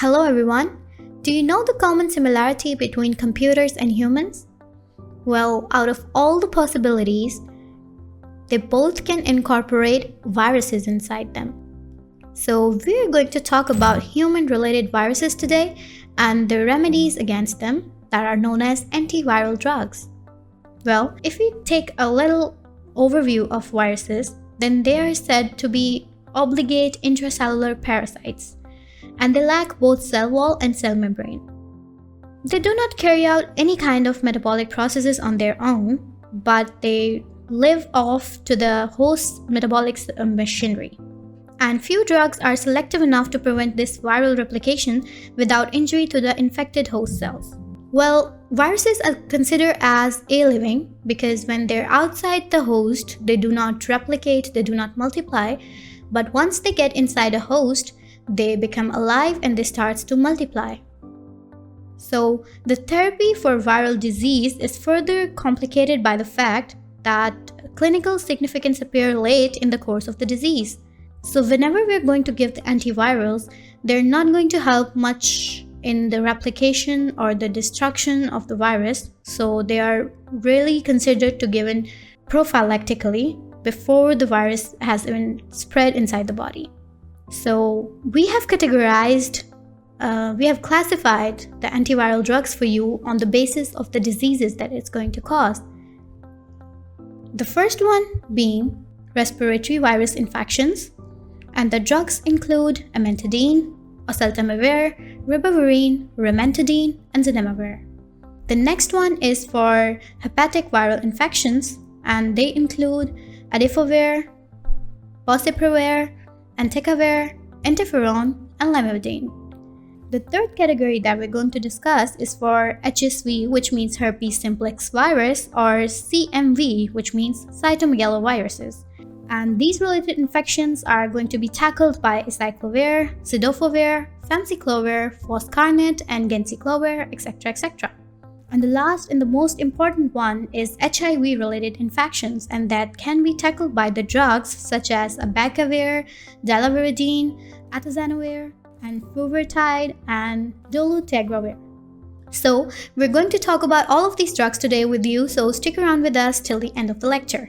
Hello everyone. Do you know the common similarity between computers and humans? Well, out of all the possibilities, they both can incorporate viruses inside them. So we're going to talk about human-related viruses today and the remedies against them that are known as antiviral drugs. Well, if we take a little overview of viruses, then they are said to be obligate intracellular parasites, and they lack both cell wall and cell membrane. They do not carry out any kind of metabolic processes on their own, but they live off to the host's metabolic machinery. And few drugs are selective enough to prevent this viral replication without injury to the infected host cells. Well, viruses are considered as a-living because when they're outside the host, they do not replicate, they do not multiply, but once they get inside a host, they become alive and they start to multiply. So the therapy for viral disease is further complicated by the fact that clinical significance appears late in the course of the disease. So whenever we're going to give the antivirals, they're not going to help much in the replication or the destruction of the virus. So they are really considered to given prophylactically before the virus has even spread inside the body. So we have classified the antiviral drugs for you on the basis of the diseases that it's going to cause. The first one being respiratory virus infections, and the drugs include amantadine, oseltamivir, ribavirin, rimantadine, and zanamivir. The next one is for hepatic viral infections, and they include adefovir, boceprevir, entecavir, interferon, and lamivudine. The third category that we're going to discuss is for HSV, which means herpes simplex virus, or CMV, which means cytomegaloviruses. And these related infections are going to be tackled by acyclovir, cidofovir, famciclovir, foscarnet, and ganciclovir, etc., etc. And the last and the most important one is HIV-related infections, and that can be tackled by the drugs such as abacavir, dalaviridine, atazanavir, and fuvirtide, and dolutegravir. So we're going to talk about all of these drugs today with you, so stick around with us till the end of the lecture.